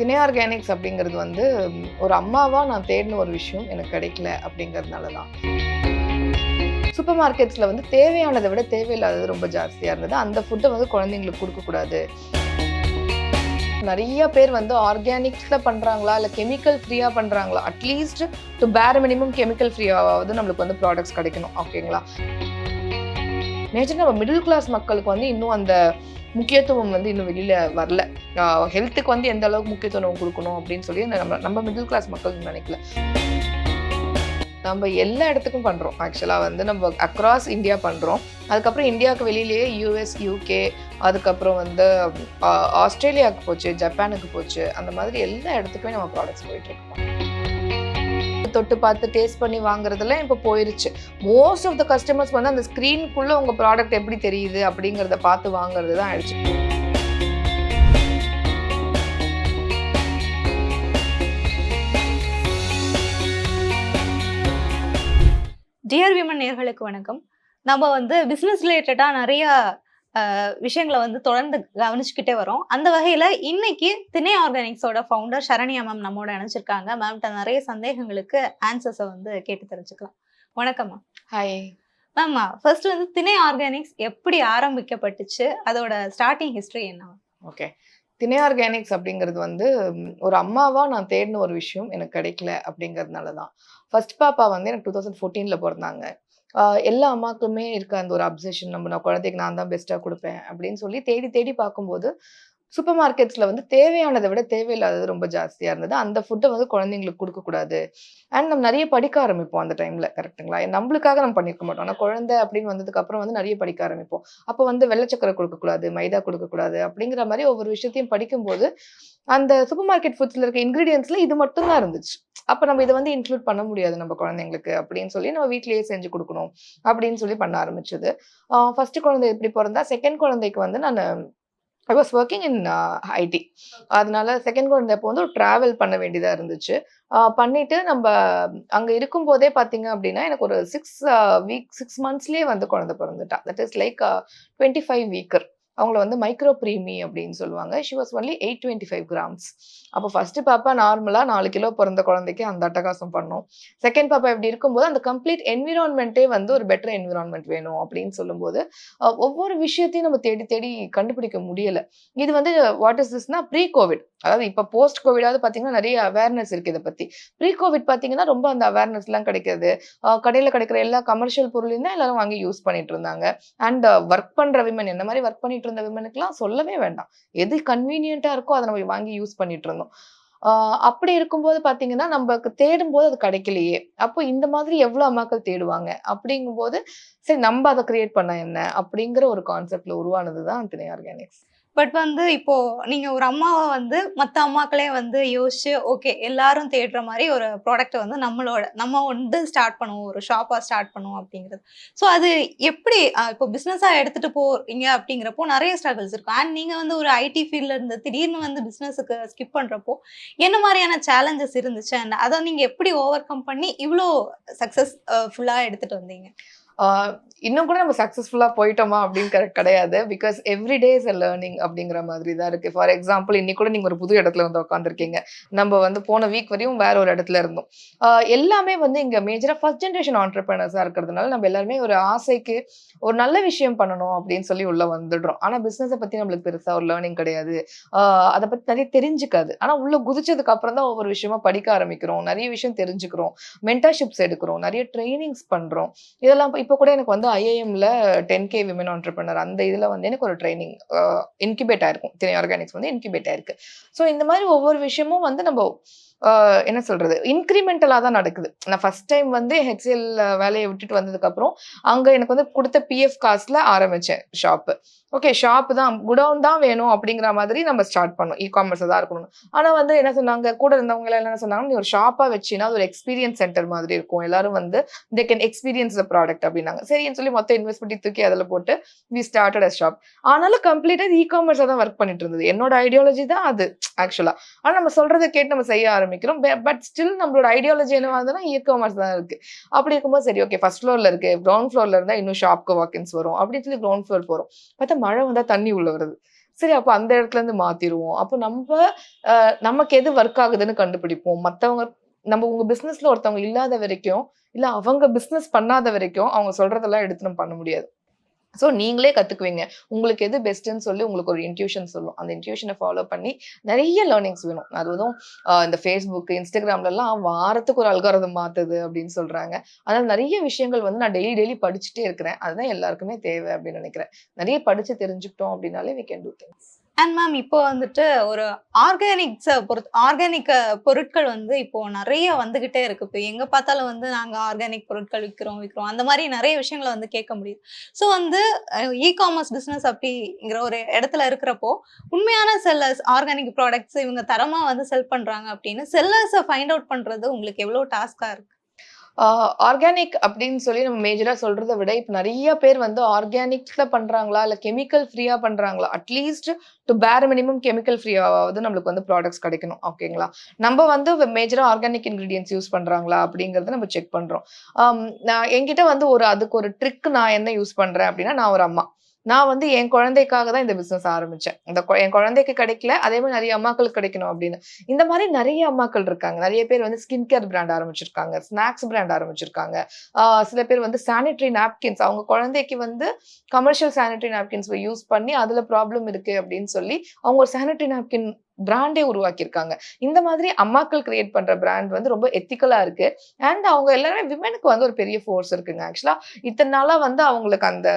திணை ஆர்கானிக்ஸ் அப்படிங்கிறது வந்து ஒரு அம்மாவா நான் தேடின ஒரு விஷயம் எனக்கு கிடைக்கல அப்படிங்கிறதுனால தான். சூப்பர் மார்க்கெட்ஸ்ல வந்து தேவையானதை விட தேவையில்லாதது ரொம்ப ஜாஸ்தியா இருந்தது. அந்த ஃபுட்டை வந்து குழந்தைங்களுக்கு கொடுக்கக்கூடாது. நிறைய பேர் வந்து ஆர்கானிக்ஸ்ல பண்றாங்களா இல்ல கெமிக்கல் ஃப்ரீயா பண்றாங்களா, அட்லீஸ்ட் டு பேர் மினிமம் கெமிக்கல் ஃப்ரீயாவது நம்மளுக்கு வந்து ப்ராடக்ட்ஸ் கிடைக்கணும். ஓகேங்களா? நேச்சர் நம்ம மிடில் கிளாஸ் மக்களுக்கு வந்து இன்னும் அந்த முக்கியத்துவம் வந்து இன்னும் வெளியில வரல. ஹெல்த்துக்கு வந்து எந்த அளவுக்கு முக்கியத்துவம் கொடுக்கணும் அப்படின்னு சொல்லி நம்ம மிடில் கிளாஸ் மக்கள் நினைக்கல. நம்ம எல்லா இடத்துக்கும் பண்றோம். ஆக்சுவலா வந்து நம்ம அக்ராஸ் இந்தியா பண்றோம். அதுக்கப்புறம் இந்தியாவுக்கு வெளியிலேயே யூஎஸ், யூகே, அதுக்கப்புறம் வந்து ஆஸ்திரேலியாவுக்கு போச்சு, ஜப்பானுக்கு போச்சு. அந்த மாதிரி எல்லா இடத்துக்குமே நம்ம ப்ராடக்ட்ஸ் போயிட்டு இருக்கோம். தொட்டு பார்த்து டேஸ்ட் பண்ணி வாங்குறதெல்லாம் இப்போ போயிருச்சு. மோஸ்ட் ஆஃப் த கஸ்டமர்ஸ் வந்து அந்த ஸ்க்ரீனுக்குள்ள உங்க ப்ராடக்ட் எப்படி தெரியுது அப்படிங்கிறத பார்த்து வாங்குறது தான் ஆயிடுச்சு. டியர் விமன் நேயர்களுக்கு வணக்கம். நம்ம வந்து பிசினஸ் ரிலேட்டடா நிறைய விஷயங்களை வந்து தொடர்ந்து கவனிச்சுக்கிட்டே வரோம். அந்த வகையில இன்னைக்கு திணை ஆர்கானிக்ஸோட ஃபவுண்டர் சரண்யா மேம் நம்மோட நினைச்சிருக்காங்க. மேம்கிட்ட நிறைய சந்தேகங்களுக்கு ஆன்சர்ஸை வந்து கேட்டு தெரிஞ்சுக்கலாம். வணக்கம் மேம். ஹாய் மேம், ஃபர்ஸ்ட் வந்து திணை ஆர்கானிக்ஸ் எப்படி ஆரம்பிக்கப்பட்டுச்சு, அதோட ஸ்டார்டிங் ஹிஸ்டரி என்ன? ஓகே, திணை ஆர்கானிக்ஸ் அப்படிங்கிறது வந்து ஒரு அம்மாவா நான் தேடின ஒரு விஷயம் எனக்கு கிடைக்கல அப்படிங்கிறதுனால தான். ஃபர்ஸ்ட் பாப்பா வந்து எனக்கு 2014 பிறந்தாங்க. எல்லா அம்மாக்குமே இருக்க அந்த ஒரு அப்சஷன், நான் குழந்தைக்கு நான் தான் பெஸ்ட்டாக கொடுப்பேன் அப்படின்னு சொல்லி தேடி தேடி பார்க்கும்போது சூப்பர் மார்க்கெட்ஸ்ல வந்து தேவையானதை விட தேவையில்லாதது ரொம்ப ஜாஸ்தியா இருந்தது. அந்த ஃபுட்டை வந்து குழந்தைங்களுக்கு கொடுக்கக்கூடாது. அண்ட் நம்ம நிறைய படிக்க ஆரம்பிப்போம் அந்த டைம்ல. கரெக்ட்டுங்களா? நம்மளுக்காக நம்ம பண்ணிருக்க மாட்டோம். ஆனால் குழந்தை அப்படின்னு வந்ததுக்கு அப்புறம் வந்து நிறைய படிக்க ஆரம்பிப்போம். அப்போ வந்து வெள்ளச்சக்கரை கொடுக்கக்கூடாது, மைதா கொடுக்கக்கூடாது அப்படிங்கிற மாதிரி ஒவ்வொரு விஷயத்தையும் படிக்கும்போது அந்த சூப்பர் மார்க்கெட் ஃபுட்ஸ்ல இருக்க இன்கிரீடியன்ஸ்ல இது மட்டும் தான் இருந்துச்சு. அப்ப நம்ம இதை வந்து இன்க்ளூட் பண்ண முடியாது நம்ம குழந்தைங்களுக்கு அப்படின்னு சொல்லி நம்ம வீட்லயே செஞ்சு கொடுக்கணும் அப்படின்னு சொல்லி பண்ண ஆரம்பிச்சது. ஃபர்ஸ்ட் குழந்தை எப்படி பிறந்தா, செகண்ட் குழந்தைக்கு வந்து நான் I was working in IT. அதனால செகண்ட் குழந்தை அப்போ வந்து ஒரு டிராவல் பண்ண வேண்டியதா இருந்துச்சு. பண்ணிட்டு நம்ம அங்க இருக்கும்போதே பார்த்தீங்க அப்படின்னா எனக்கு ஒரு 6 மந்த்ஸ்லயே வந்து குழந்தை பிறந்துட்டா. That is like 25 weeker. அவங்கள வந்து மைக்ரோ பிரீமி அப்படின்னு சொல்லுவாங்க. She was only 825 grams. அப்போ ஃபர்ஸ்ட் பாப்பா நார்மலா 4 கிலோ பிறந்த குழந்தைக்கு அந்த அட்டகாசம் பண்ணோம். செகண்ட் பாப்பா இப்படி இருக்கும்போது அந்த கம்ப்ளீட் என்விரான்மெண்ட்டே வந்து ஒரு பெட்டர் என்விரான்மெண்ட் வேணும் அப்படின்னு சொல்லும்போது ஒவ்வொரு விஷயத்தையும் நம்ம தேடி தேடி கண்டுபிடிக்க முடியல. இது வந்து what is Thisna pre Covid. அதாவது இப்போ போஸ்ட் கோவிடாவது பார்த்தீங்கன்னா நிறைய அவேர்னஸ் இருக்கு இதை பத்தி. ப்ரீ கோவிட் பார்த்தீங்கன்னா ரொம்ப அந்த அவேர்னஸ் எல்லாம் கிடைக்காது. கடையில் கிடைக்கிற எல்லா கமர்ஷியல் பொருளையும் தான் எல்லாரும் வாங்கி யூஸ் பண்ணிட்டு இருந்தாங்க. அண்ட் ஒர்க் பண்ற விமன், என்ன மாதிரி ஒர்க் பண்ணிட்டு இருந்த விமனுக்குலாம் சொல்லவே வேண்டாம். எது கன்வீனியன்ட்டா இருக்கோ அதை நம்ம வாங்கி யூஸ் பண்ணிட்டு இருந்தோம். அப்படி இருக்கும்போது பாத்தீங்கன்னா நமக்கு தேடும் போது அது கிடைக்கலையே. அப்போ இந்த மாதிரி எவ்வளவு அம்மாக்கள் தேடுவாங்க அப்படிங்கும்போது சரி நம்ம அதை கிரியேட் பண்ண என்ன அப்படிங்கிற ஒரு கான்செப்ட்ல உருவானதுதான் திணை ஆர்கானிக்ஸ். பட் வந்து இப்போ நீங்க ஒரு அம்மாவா வந்து மத்த அம்மாக்களே வந்து யோசிச்சு ஓகே எல்லாரும் தேடுற மாதிரி ஒரு ப்ராடக்ட் வந்து நம்ம வந்து ஸ்டார்ட் பண்ணுவோம், ஒரு ஷாப்பா ஸ்டார்ட் பண்ணுவோம் அப்படிங்கிறது. ஸோ அது எப்படி இப்போ பிசினஸா எடுத்துட்டு போறீங்க அப்படிங்கிறப்போ நிறைய ஸ்ட்ரகிள்ஸ் இருக்கும். அண்ட் நீங்க வந்து ஒரு ஐடி ஃபீல்ட்ல இருந்து திடீர்னு வந்து பிசினஸுக்கு ஸ்கிப் பண்றப்போ என்ன மாதிரியான சேலஞ்சஸ் இருந்துச்சு, அண்ட் அதை நீங்க எப்படி ஓவர் கம் பண்ணி இவ்வளோ சக்சஸ் ஃபுல்லா எடுத்துட்டு வந்தீங்க? இன்னும் கூட நம்ம சக்ஸஸ்ஃபுல்லா போயிட்டோமா அப்படின்னு கிடையாது. Because every day is a learning அப்படிங்கிற மாதிரி தான் இருக்கு. ஃபார் எக்ஸாம்பிள் இன்னைக்கு கூட நீங்க ஒரு புது இடத்துல வந்து உட்காந்துருக்கீங்க. நம்ம வந்து போன வீக் வரையும் வேற ஒரு இடத்துல இருந்தோம். எல்லாமே வந்து இங்க மேஜரா ஃபர்ஸ்ட் ஜென்ரேஷன் ஆண்டர்பிரினர்ஸா இருக்கிறதுனால நம்ம எல்லாருமே ஒரு ஆசைக்கு ஒரு நல்ல விஷயம் பண்ணணும் அப்படின்னு சொல்லி உள்ள வந்துடுறோம். ஆனா பிசினஸை பத்தி நம்மளுக்கு பெருசா ஒரு லேர்னிங் கிடையாது. அதை பத்தி நிறைய தெரிஞ்சுக்காது. ஆனா உள்ள குதிச்சதுக்கு அப்புறம் தான் ஒவ்வொரு விஷயமா படிக்க ஆரம்பிக்கிறோம், நிறைய விஷயம் தெரிஞ்சுக்கிறோம், மென்டர்ஷிப்ஸ் எடுக்கிறோம், நிறைய ட்ரைனிங்ஸ் பண்றோம். இதெல்லாம் இப்போ கூட எனக்கு வந்து ஐஏஎம்ல 10K விமன் ஆண்டர்பிரினர் அந்த இதுல வந்து எனக்கு ஒரு ட்ரைனிங் இன்குபேட் ஆயிருக்கும். திணை ஆர்கானிக்ஸ் வந்து இன்குபேட் ஆயிருக்கு. ஸோ இந்த மாதிரி ஒவ்வொரு விஷயமும் வந்து நம்ம என்ன சொல்றது, இன்கிரிமெண்டலா தான் நடக்குது. நான் ஃபர்ஸ்ட் டைம் வந்து ஹெச்எல் வேலையை விட்டுட்டு வந்ததுக்கு அப்புறம் அங்க எனக்கு வந்து கொடுத்த பிஎஃப் காசுல ஆரம்பிச்சேன் ஷாப்பு. ஓகே, ஷாப் தான், குடவுன் தான் வேணும் அப்படிங்கிற மாதிரி நம்ம ஸ்டார்ட் பண்ணோம். இ-காமர்ஸ் தான் இருக்கணும். ஆனா வந்து என்ன சொன்னாங்க, கூட இருந்தவங்க எல்லாம் என்ன சொன்னாங்க, நீ ஒரு ஷாப்பா வச்சினா அது ஒரு எக்ஸ்பீரியன்ஸ் சென்டர் மாதிரி இருக்கும், எல்லாரும் வந்து they can experience the product அப்படின்னாங்க. சரின்னு சொல்லி மொத்த இன்வெஸ்ட் பண்ணி தூக்கி அதில் போட்டு வி ஸ்டார்டட் அ ஷாப். ஆனாலும் கம்ப்ளீட்டா இ-காமர்ஸா தான் ஒர்க் பண்ணிட்டு இருந்தது. என்னோட ஐடியாலஜி தான் அது ஆக்சுவலா. ஆனா நம்ம சொல்றதை கேட்டு நம்ம செய்ய ஆரம்பிக்கிறோம். பட் ஸ்டில் நம்மளோட ஐடியாலஜி என்ன ஆகுதுன்னா இ-காமர்ஸ் தான் இருக்கு. அப்படி இருக்கும்போது சரி ஓகே, ஃபர்ஸ்ட் ஃப்ளோர்ல இருக்கு, கிரவுண்ட் ஃப்ளோர்ல இருந்தா இன்னும் ஷாப்க்கு வாக்கின்ஸ் வரும் அப்படின்னு சொல்லி கிரவுண்ட் ஃப்ளோர் போறோம். பார்த்தா மழை வந்தா தண்ணி உள்ள வருது. சரி அப்ப அந்த இடத்துல இருந்து மாத்திருவோம். அப்போ நமக்கு எது ஒர்க் ஆகுதுன்னு கண்டுபிடிப்போம். மத்தவங்க உங்க பிசினஸ்ல ஒருத்தவங்க இல்லாத வரைக்கும், இல்ல அவங்க பிசினஸ் பண்ணாத வரைக்கும், அவங்க சொல்றதெல்லாம் எடுத்து நம்ம பண்ண முடியாது. ஸோ நீங்களே கத்துக்குவீங்க. உங்களுக்கு எது பெஸ்ட்டுன்னு சொல்லி உங்களுக்கு ஒரு இன்ட்யூஷன் சொல்லும். அந்த இன்ட்யூஷன ஃபாலோ பண்ணி நெறைய லேர்னிங்ஸ் வேணும். அதுவும் இந்த Facebook, Instagramலலாம் வாரத்துக்கு ஒரு அல்காரிதம் மாத்துது அப்படின்னு சொல்றாங்க. அதனால நெறைய விஷயங்கள் வந்து நான் டெய்லி பொடிச்சுட்டே இருக்கிறேன். அதுதான் எல்லாருக்குமே தேவை அப்படின்னு நெனைக்கிறேன். நெறைய படிச்சு தெரிஞ்சுக்கிட்டோம் அப்படின்னாலே we can do things. And ma'am இப்போ வந்துட்டு ஒரு ஆர்கானிக் பொருட்கள் வந்து இப்போ நெறைய வந்துகிட்டே இருக்கு. இப்போ எங்க பார்த்தாலும் வந்து நாங்க ஆர்கானிக் பொருட்கள் விக்கிறோம். அந்த மாரி நெறைய விஷயங்கள வந்து கேட்க முடியுது. ஸோ வந்து இ-காமர்ஸ் பிசினஸ் அப்படிங்கிற ஒரு இடத்துல இருக்கிறப்போ, உண்மையான செல்லர்ஸ் ஆர்கானிக் ப்ராடக்ட்ஸ் இவங்க தரமா வந்து செல் பண்றாங்க அப்படின்னு செல்லர்ஸ ஃபைண்ட் அவுட் பண்றது உங்களுக்கு எவ்வளோ டாஸ்க்கா இருக்கு? ஆர்கானிக் அப்படின்னு சொல்லி நம்ம மேஜரா சொல்றத விட, இப்ப நெறைய பேர் வந்து ஆர்கானிக்ல பண்றாங்களா? இல்ல கெமிக்கல் ஃப்ரீயா பண்றாங்களா? அட்லீஸ்ட் பேர் மினிமம் கெமிக்கல் ஃப்ரீயாவாவது நம்மளுக்கு வந்து ப்ராடக்ட்ஸ் கிடைக்கணும். ஓகேங்களா? நம்ம வந்து மேஜரா ஆர்கானிக் இன்கிரீடியன்ட்ஸ் யூஸ் பண்றாங்களா? அப்படிங்கிறத நம்ம செக் பண்றோம். நான் என்கிட்ட வந்து அதுக்கு ஒரு ட்ரிக் நான் என்ன யூஸ் பண்றேன் அப்படின்னா, நான் ஒரு அம்மா. நான் வந்து என் குழந்தைக்காக தான் இந்த பிசினஸ் ஆரம்பிச்சேன். என் குழந்தைக்கு கிடைக்கல. அதே மாரி நெறைய அம்மாக்களுக்கு கிடைக்கணும் அப்படின்னு. இந்த மாரி நெறைய அம்மாக்கள் இருக்காங்க. நெறைய பேர் வந்து ஸ்கின் கேர் பிராண்ட் ஆரம்பிச்சிருக்காங்க. ஸ்நாக்ஸ் பிராண்ட் ஆரம்பிச்சிருக்காங்க. ஆ சில பேர் வந்து சானிட்டரி நாப்கின்ஸ் அவங்க குழந்தைக்கு வந்து கமர்ஷியல் சானிட்டரி நாப்கின்ஸ் யூஸ் பண்ணி அதுல ப்ராப்ளம் இருக்கு அப்படின்னு சொல்லி, அவங்க ஒரு சானிட்டரி நாப்கின் பிராண்டே உருவாக்கியிருக்காங்க. இந்த மாதிரி அம்மாக்கள் கிரியேட் பண்ற பிராண்ட் வந்து ரொம்ப எத்திக்கலா இருக்கு. அண்ட் அவங்க எல்லாருமே விமென்க்கு வந்து ஒரு பெரிய ஃபோர்ஸ் இருக்குங்க. ஆக்சுவலா இத்தன நாளா வந்து அவங்களுக்கு அந்த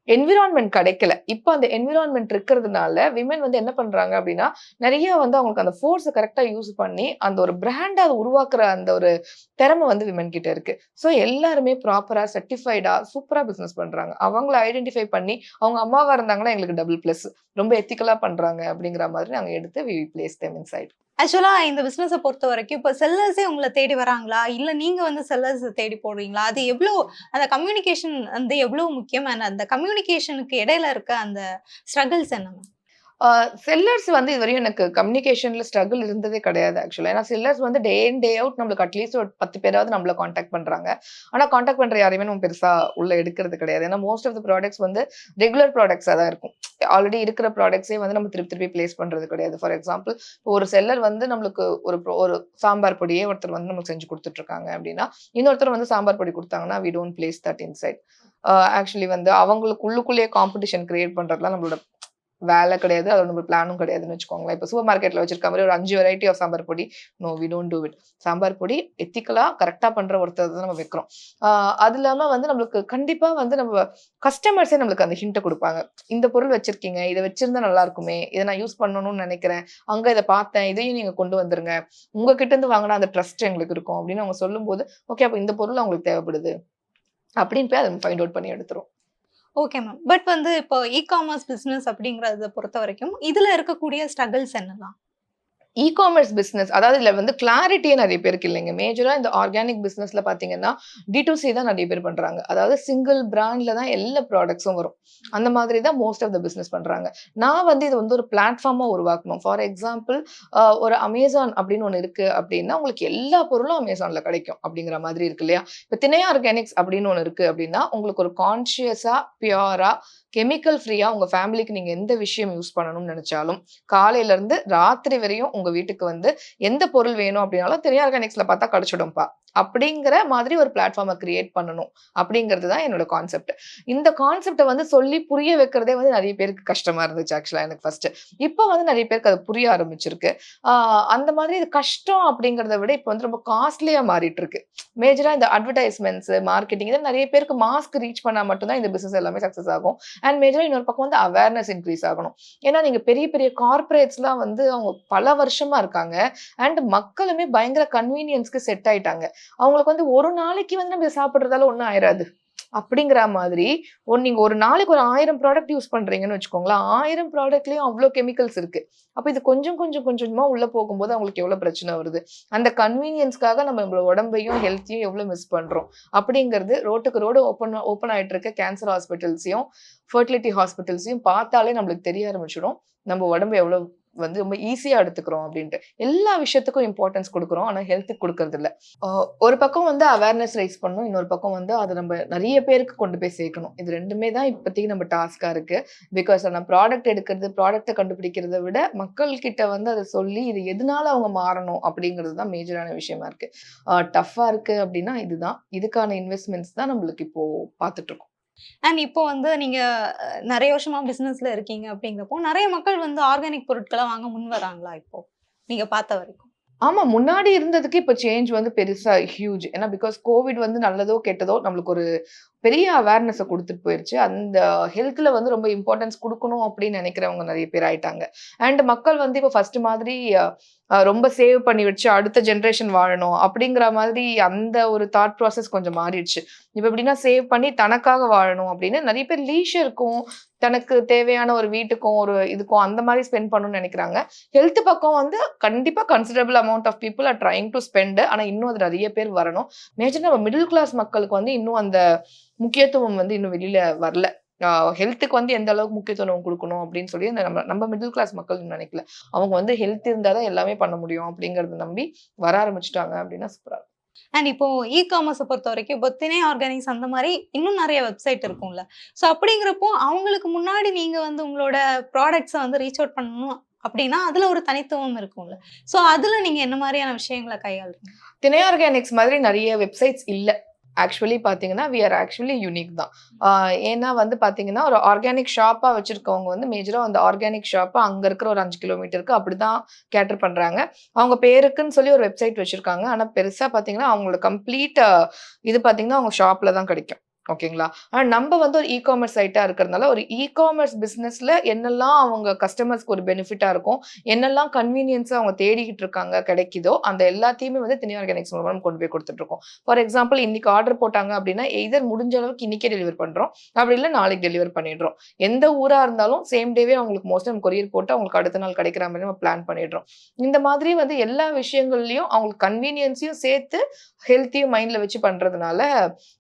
என்விரான்மென்ட் கிடைக்கல. இப்ப அந்த என்விரான்மென்ட் இருக்கிறதுனால, விமென் வந்து என்ன பண்றாங்க அப்டின்னா, நெறைய வந்து அவங்களுக்கு அந்த ஃபோர்ஸ கரெக்ட்டா யூஸ் பண்ணி, அந்த ஒரு பிராண்டா உருவாக்குற அந்த ஒரு திறமை வந்து விமென் கிட்ட இருக்கு. ஸோ எல்லாருமே ப்ராப்பரா, சர்டிஃபைடா, சூப்பரா பிசினஸ் பண்றாங்க. அவங்கள ஐடென்டிஃபை பண்ணி, அவங்க அம்மாவா இருந்தாங்கன்னா எங்களுக்கு டபுள் பிளஸ். ரொம்ப எத்திக்கலா பண்றாங்க அப்டிங்கிற மாதிரி நாங்க எடுத்து வி பிளேஸ் தெம் இன்சைட். ஆக்சுவலா இந்த பிசினஸ பொறுத்தவரைக்கும், இப்ப செல்லர்ஸே உங்கள தேடி வராங்களா? இல்ல நீங்க வந்து செல்லர்ஸ தேடி போடுறீங்களா? அது எவ்ளோ அந்த கம்யூனிகேஷன் வந்து எவ்ளோ முக்கியம்? அண்ட் அந்த கம்யூனிகேஷனுக்கு இடையில இருக்க அந்த ஸ்ட்ரகிள்ஸ் என்ன மேம்? செல்லர்ஸ் வந்து இதுவரையும் எனக்கு கம்யூனிகேஷன்ல ஸ்ட்ரகிள் இருந்ததே கிடையாது ஆக்சுவலா. ஏன்னா செல்லர்ஸ் வந்து டே இன், டே அவுட் நம்மளுக்கு அட்லீஸ்ட் ஒரு 10 பேராவது நம்மள கான்டாக்ட் பண்றாங்க. ஆனா கான்டாக்ட் பண்ற யாரையுமே நம்ம பெருசா உள்ள எடுக்கிறது கிடையாது. ஏன்னா மோஸ்ட் ஆஃப் த ப்ராடக்ட்ஸ் வந்து ரெகுலர் ப்ராடக்ட்ஸா தான் இருக்கும். ஆல்ரெடி இருக்கிற ப்ராடக்ட்ஸே வந்து நம்ம திருப்பி திருப்பி பிளேஸ் பண்றது கிடையாது. ஃபார் எக்ஸாம்பிள் ஒரு செல்லர் வந்து நம்மளுக்கு ஒரு சாம்பார் பொடியே ஒருத்தர் வந்து நமக்கு செஞ்சு குடுத்துட்டு இருக்காங்க அப்படின்னா, இன்னொருத்தர் வந்து சாம்பார் பொடி குடுத்தாங்கன்னா, we don't place that inside. Actually வந்து அவங்களுக்கு உள்ளுக்குள்ளேயே காம்படிஷன் கிரியேட் பண்றதுலாம் நம்மளோட வேலை கிடையாது. அதோட நம்ம பிளானும் கிடையாதுன்னு வச்சுக்கோங்களேன். இப்ப சூப்பர் மார்க்கெட்ல வச்சிருக்க மாரி ஒரு 5 வெரைட்டி ஆஃப் சாம்பார் பொடி. No we don't do it. Sambar பொடி எத்திக்கலா கரெக்ட்டா பண்ற ஒருத்தர் தான் நம்ம வைக்கிறோம். அது இல்லாம வந்து நம்மளுக்கு கண்டிப்பா வந்து நம்ம கஸ்டமர்ஸே நம்மளுக்கு அந்த ஹிண்ட்ட குடுப்பாங்க. இந்த பொருள் வச்சிருக்கீங்க. இத வச்சிருந்தா நல்லா இருக்குமே. இத நான் யூஸ் பண்ணணும்னு நெனைக்கிறேன். அங்க இத பார்த்தேன். இதையும் நீங்க கொண்டு வந்துருங்க. உங்க கிட்ட இருந்து வாங்குனா அந்த ட்ரஸ்ட் எங்களுக்கு இருக்கும் அப்படின்னு அவங்க சொல்லும்போது, ஓகே அப்ப இந்த பொருள் அவங்களுக்கு தேவைப்படுது. அப்படின்னு போய் அத ஃபைண்ட் அவுட் பண்ணி எடுத்துருவோம். Okay ma'am. பட் வந்து இப்போ இ-காமர்ஸ் பிசினஸ் அப்படிங்கிறத பொறுத்தவரைக்கும், இதுல இருக்கக்கூடிய ஸ்ட்ரகிள்ஸ் என்னலாம்? இ-காமர்ஸ் பிசினஸ் அதாவது இதுல வந்து கிளாரிட்டியே நெறைய பேருக்கு இல்லைங்க. மேஜரா இந்த ஆர்கானிக் பிசினஸ்ல பார்த்தீங்கன்னா, டி2சி தான் நெறைய பேர் பண்றாங்க. அதாவது சிங்கிள் பிராண்ட்ல தான் எல்லா ப்ராடக்ட்ஸும் வரும். அந்த மாதிரி தான் மோஸ்ட் ஆஃப் த பிசினஸ் பண்றாங்க. நான் வந்து இது வந்து ஒரு பிளாட்ஃபார்மா உருவாக்கணும். ஃபார் எக்ஸாம்பிள் ஒரு Amazon அப்படின்னு ஒண்ணு இருக்கு அப்படின்னா, உங்களுக்கு எல்லா பொருளும் Amazonல கிடைக்கும் அப்படிங்கிற மாதிரி இருக்கு இல்லையா? இப்ப திணை ஆர்கானிக்ஸ் அப்படின்னு ஒண்ணு இருக்கு அப்படின்னா, உங்களுக்கு ஒரு கான்ஷியஸா, பியூரா, கெமிக்கல் ஃப்ரீயா உங்க ஃபேமிலிக்கு நீங்க எந்த விஷயம் யூஸ் பண்ணணும்னு நெனச்சாலும், காலையில இருந்து ராத்திரி வரையும் உங்க வீட்டுக்கு வந்து எந்த பொருள் வேணும் அப்படின்னாலும் திணை ஆர்கானிக்ஸ்ல பார்த்தா கிடைச்சிடும்பா. அப்படிங்கிற மாதிரி ஒரு பிளாட்ஃபார்ம கிரியேட் பண்ணணும். அப்படிங்கிறது தான் என்னோட கான்செப்ட். இந்த கான்செப்ட்ட வந்து சொல்லி புரிய வைக்கிறதே வந்து நெறைய பேருக்கு கஷ்டமா இருந்துச்சு ஆக்சுவலா எனக்கு ஃபர்ஸ்ட்டு. இப்ப வந்து நெறைய பேருக்கு அது புரிய ஆரம்பிச்சிருக்கு. அந்த மாதிரி இது கஷ்டம் அப்படிங்கிறத விட இப்ப வந்து ரொம்ப காஸ்ட்லியா மாறிட்டு இருக்கு. மேஜரா இந்த அட்வர்டைஸ்மென்ட்ஸ், மார்க்கெட்டிங் இத நெறைய பேருக்கு மாஸ்க்கு ரீச் பண்ணா மட்டும் தான் இந்த பிசினஸ் எல்லாமே சக்சஸ் ஆகும். அண்ட் மேஜரா இன்னொரு பக்கம் வந்து அவேர்னஸ் இன்கிரீஸ் ஆகணும். ஏன்னா நீங்க பெரிய பெரிய கார்ப்பரேட்ஸ்லாம் வந்து அவங்க பல வருஷமா இருக்காங்க. அண்ட் மக்களுமே பயங்கர கன்வீனியன்ஸ்க்கு செட் ஆயிட்டாங்க. அவங்களுக்கு வந்து ஒரு நாளைக்கு வந்து நம்ம சாப்பிடுறதால ஒண்ணும் ஆயிராது. அப்படிங்கிற மாதிரி நீங்க ஒரு நாளைக்கு ஒரு 1000 ப்ராடக்ட் யூஸ் பண்றீங்கன்னு வச்சுக்கோங்களேன். 1000 ப்ராடக்ட்லயும் அவ்ளோ கெமிக்கல்ஸ் இருக்கு. அப்ப இது கொஞ்சமா உள்ள போகும்போது அவங்களுக்கு எவ்வளவு பிரச்சனை வருது. அந்த கன்வீனியன்ஸ்க்காக நம்மளோட உடம்பையும், ஹெல்த்தையும் எவ்வளவு மிஸ் பண்றோம். அப்படிங்கிறது ரோட்டுக்கு ரோடு ஓப்பன் ஆயிட்டு இருக்க கேன்சர் ஹாஸ்பிட்டல்ஸையும், ஃபெர்டிலிட்டி ஹாஸ்பிட்டல்ஸையும் பார்த்தாலே நம்மளுக்கு தெரிய ஆரம்பிச்சுடும். நம்ம உடம்பு எவ்வளவு வந்து ரொம்ப ஈஸியா எடுத்துக்கிறோம் அப்படின்ட்டு. எல்லா விஷயத்துக்கும் இம்பார்ட்டன்ஸ் குடுக்குறோம். ஆனா ஹெல்த்துக்கு குடுக்கறது இல்ல. ஒரு பக்கம் வந்து அவேர்னஸ் ரைஸ் பண்ணணும். இன்னொரு பக்கம் வந்து அத நம்ம நெறைய பேருக்கு கொண்டு போய் சேர்க்கணும். இது 2மே தான் இப்போதைக்கு நம்ம டாஸ்க்கா இருக்கு. பிகாஸ் நம்ம ப்ராடக்ட் எடுக்கிறது, ப்ராடக்ட்ட கண்டுபிடிக்கிறத விட மக்கள் கிட்ட வந்து அத சொல்லி இது எதனால அவங்க மாறணும் அப்படிங்கிறது தான் மேஜரான விஷயமா இருக்கு. டஃப்பா இருக்கு அப்படின்னா இதுதான். இதுக்கான இன்வெஸ்ட்மென்ட்ஸ் தான் நம்மளுக்கு இப்போ பார்த்துட்டு இருக்கோம். அண்ட் இப்போ வந்து நீங்க நெறைய வருஷமா பிசினஸ்ல இருக்கீங்க அப்படிங்கிறப்போ, நெறைய மக்கள் வந்து ஆர்கானிக் பொருட்கள வாங்க முன் வராங்களா இப்போ? நீங்க பார்த்த வரைக்கும்? ஆமா. முன்னாடி இருந்ததுக்கு இப்ப சேஞ்ச் வந்து பெருசா ஹியூஜ். ஏன்னா பிகாஸ் கோவிட் வந்து நல்லதோ, கெட்டதோ நம்மளுக்கு ஒரு பெரிய அவேர்னஸ குடுத்துட்டு போயிருச்சு. அந்த ஹெல்த்ல வந்து ரொம்ப இம்பார்ட்டன்ஸ் குடுக்கணும் அப்படின்னு நெனைக்கிறவங்க நெறைய பேர் ஆயிட்டாங்க. அண்ட் மக்கள் வந்து இப்ப ஃபர்ஸ்ட் மாதிரி ரொம்ப சேவ் பண்ணி வச்சு அடுத்த ஜெனரேஷன் வாழணும் அப்படிங்கிற மாதிரி அந்த ஒரு தாட் ப்ராசஸ் கொஞ்சம் மாறிடுச்சு. இப்ப எப்படின்னா சேவ் பண்ணி தனக்காக வாழணும் அப்படின்னு நெறைய பேர் லீஷருக்கும், தனக்கு தேவையான ஒரு வீட்டுக்கும், ஒரு இதுக்கும் அந்த மாரி ஸ்பெண்ட் பண்ணணும்னு நெனைக்கிறாங்க. ஹெல்த் பக்கம் வந்து கண்டிப்பா considerable amount of people are trying to spend. ஆனா இன்னும் அது நெறைய பேர் வரணும். மேஜரா நம்ம மிடில் கிளாஸ் மக்களுக்கு வந்து இன்னும் அந்த முக்கியத்துவம் வந்து இன்னும் வெளியில வரல. ஹெல்த்துக்கு வந்து எந்த அளவுக்கு முக்கியத்துவம் குடுக்கணும் அப்படின்னு சொல்லி அந்த நம்ம நம்ம மிடில் கிளாஸ் மக்கள் நினைக்கல. அவங்க வந்து ஹெல்த் இருந்தா தான் எல்லாமே பண்ண முடியும் அப்படிங்கிறத நம்பி வர ஆரம்பிச்சுட்டாங்க அப்படின்னா சூப்பரா இருக்கும். அண்ட் இப்போ காமர்ஸ பொறுத்தவரைக்கும் இப்போ திணை ஆர்கானிக்ஸ் அந்த மாரி இன்னும் நெறைய வெப்சைட் இருக்கும்ல. ஸோ அப்படிங்கிறப்போ அவங்களுக்கு முன்னாடி நீங்க வந்து உங்களோட ப்ராடக்ட்ஸ வந்து ரீச் அவுட் பண்ணணும் அப்படின்னா, அதுல ஒரு தனித்துவம் இருக்கும்ல. ஸோ அதுல நீங்க என்ன மாரியான விஷயங்கள கையாளுறீங்க? திணை ஆர்கானிக்ஸ் மாதிரி நெறைய வெப்சைட்ஸ் இல்ல. ஆக்சுவலி பார்த்தீங்கன்னா, வி ஆர் ஆக்சுவலி யூனிக் தான். ஆ ஏன்னா வந்து பார்த்தீங்கன்னா, ஒரு ஆர்கானிக் ஷாப்பா வச்சிருக்கவங்க வந்து மேஜரா அந்த ஆர்கானிக் ஷாப்ப அங்க இருக்கிற ஒரு 5 கிலோமீட்டருக்கு அப்படிதான் கேட்டர் பண்றாங்க. அவங்க பேருக்குன்னு சொல்லி ஒரு வெப்சைட் வச்சிருக்காங்க. ஆனா பெருசா பார்த்தீங்கன்னா, அவங்களோட கம்ப்ளீட் இது பார்த்தீங்கன்னா, அவங்க ஷாப்ல தான் கிடைக்கும். ஓகேங்களா? ஆனா நம்ப வந்து ஒரு காமர்ஸ் சைட்டா இருக்கிறதுனால, ஒரு காமர்ஸ் பிசினஸ்ல என்னெல்லாம் அவங்க கஸ்டமர்ஸ்க்கு ஒரு பெனிஃபிட்டா இருக்கும், என்னெல்லாம் கன்வீனியன்ஸா அவங்க தேடிக்கிட்டு இருக்காங்க கிடைக்குதோ, அந்த எல்லாத்தையுமே வந்து திணை ஆர்கானிக்ஸ் மூலமா நம்ம கொண்டு போய் குடுத்துட்டு இருக்கோம். ஃபார் எக்ஸாம்பிள் இன்னைக்கு ஆர்டர் போட்டாங்க அப்படின்னா, எய்தர் முடிஞ்ச அளவுக்கு இன்னைக்கே டெலிவர் பண்றோம். அப்படி இல்ல நாளைக்கு டெலிவர் பண்ணிடுறோம். எந்த ஊரா இருந்தாலும் சேம் டேவே அவங்களுக்கு மோஸ்ட்லி நம்ம கொரியர் போட்டு அவங்களுக்கு அடுத்த நாள் கிடைக்கிற மாரி நம்ம பிளான் பண்ணிடுறோம். இந்த மாதிரி வந்து எல்லா விஷயங்கள்லயும் அவங்களுக்கு கன்வீனியன்ஸையும் சேர்த்து ஹெல்த்தையும் மைண்ட்ல வச்சு பண்றதுனால,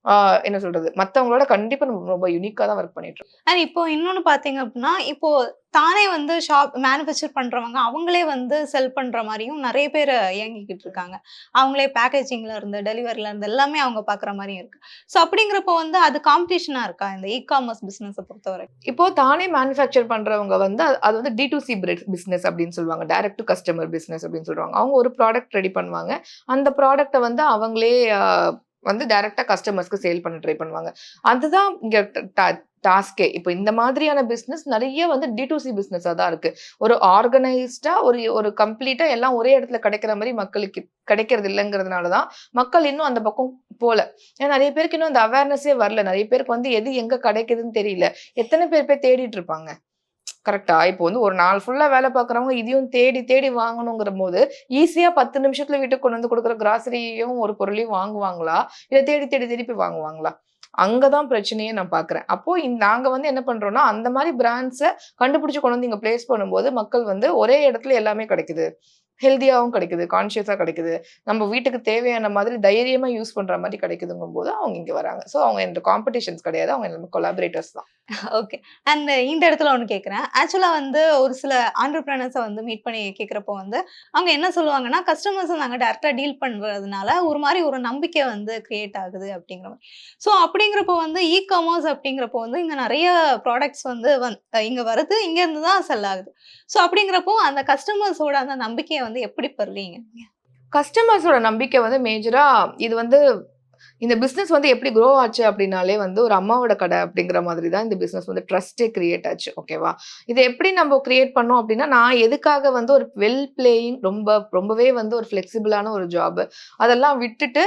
ஆ என்ன சொல்றது? மத்தவங்களோட கண்டிப்பா நம்ம ரொம்ப யூனிக்கா தான் ஒர்க் பண்ணிட்டு இருக்கோம். அண்ட் இப்போ இன்னொன்னு பார்த்தீங்க அப்டின்னா, இப்போ தானே வந்து ஷாப் மேனுஃபேக்சர் பண்றவங்க, அவங்களே வந்து செல் பண்ற மாரியும் நெறைய பேரு இயங்கிக்கிட்டு இருக்காங்க. அவங்களே பேக்கேஜிங்ல இருந்து, டெலிவரில இருந்து எல்லாமே அவங்க பார்க்குற மாரியும் இருக்கு. ஸோ அப்படிங்கிறப்போ வந்து அது காம்படிஷனா இருக்கா? இந்த காமர்ஸ் பிசினஸ பொறுத்தவரை? இப்போ தானே மேனுஃபேக்சர் பண்றவங்க வந்து அது வந்து D2C பிசினஸ் அப்படின்னு சொல்லுவாங்க. டைரக்ட் டூ கஸ்டமர் பிசினஸ் அப்படின்னு சொல்றாங்க. அவங்க ஒரு ப்ராடக்ட் ரெடி பண்ணுவாங்க. அந்த ப்ராடக்ட்ட வந்து அவங்களே வந்து டைரக்ட்டா கஸ்டமர்ஸ்க்கு சேல் பண்ண ட்ரை பண்ணுவாங்க. அதுதான் இங்க டாஸ்க்கே. இப்போ இந்த மாதிரியான பிசினஸ் நெறைய வந்து D2C பிசினஸா தான் இருக்கு. ஒரு ஆர்கனைஸ்டா ஒரு ஒரு கம்ப்ளீட்டா எல்லாம் ஒரே இடத்துல கிடைக்கிற மாரி மக்களுக்கு கிடைக்கிறது இல்லங்கிறதுனால தான் மக்கள் இன்னும் அந்த பக்கம் போல. ஏன்னா நெறைய பேருக்கு இன்னும் அந்த அவேர்னஸே வரல. நெறைய பேருக்கு வந்து எது எங்க கிடைக்குதுன்னு தெரியல. எத்தன பேர் போய் தேடிட்டு இருப்பாங்க? கரெக்ட்டா? இப்போ வந்து ஒரு நாள் ஃபுல்லா வேலை பார்க்குறவங்க இதையும் தேடி தேடி வாங்கணுங்கிறபோது, ஈஸியா 10 நிமிஷத்துல வீட்டுக்கு கொண்டு வந்து குடுக்குற கிராசரியையும் ஒரு பொருளையும் வாங்குவாங்களா? இல்ல தேடி தேடி தேடி போய் வாங்குவாங்களா? அங்க தான் பிரச்சனையே நான் பார்க்குறேன். அப்போ நாங்க வந்து என்ன பண்றோம்னா, அந்த மாரி பிராண்ட்ஸ கண்டுபிடிச்சு கொண்டு வந்து இங்க பிளேஸ் பண்ணும்போது, மக்கள் வந்து ஒரே இடத்துல எல்லாமே கிடைக்குது. ஹெல்தியாவும் கிடைக்குது, கான்ஷியஸா கிடைக்குது. நம்ம வீட்டுக்கு தேவையான மாதிரி தைரியமா யூஸ் பண்ற மாரி கிடைக்குதுங்கும்போது, அவங்க இங்க வராங்க. ஸோ அவங்க என்ட்ட காம்படிஷன்ஸ் கிடையாது. அவங்க எல்லாமே கொலாபரேட்டர்ஸ் தான். ஓகே. அண்ட் இந்த இடத்துல ஒண்ணு கேட்கிறேன். ஆக்சுவலா வந்து ஒரு சில ஆன்டர்பிரினர்ஸ வந்து மீட் பண்ணி கேட்கிறப்போ வந்து, அவங்க என்ன சொல்லுவாங்கன்னா, கஸ்டமர்ஸ நாங்க டைரக்ட்டா டீல் பண்றதுனால, ஒரு மாரி ஒரு நம்பிக்கை வந்து கிரியேட் ஆகுது அப்படிங்கிற மாரி. ஸோ அப்படிங்கிறப்போ வந்து காமர்ஸ் அப்படிங்கிறப்போ வந்து இங்க நெறைய ப்ராடக்ட்ஸ் வந்து இங்க வருது. இங்க இருந்து தான் செல் ஆகுது. ஸோ அப்படிங்கிறப்போ அந்த கஸ்டமர்ஸோட அந்த நம்பிக்கைய வந்து எப்படி பெறுறீங்க? கஸ்டமர்ஸோட நம்பிக்கை வந்து மேஜரா இது வந்து இந்த பிசினஸ் வந்து எப்படி க்ரோ ஆச்சு அப்படின்னாலே வந்து ஒரு அம்மாவோட கடை அப்படிங்கிற மாதிரி தான் இந்த பிசினஸ் வந்து ட்ரஸ்ட்டே கிரியேட் ஆச்சு. ஓகேவா? இத எப்படி நம்ம கிரியேட் பண்ணோம் அப்படின்னா, நான் எதுக்காக வந்து ஒரு வெல் பிளேயிங் ரொம்பவே வந்து ஒரு ஃப்ளெக்சிபிளான ஒரு ஜாப். அதெல்லாம் விட்டுட்டு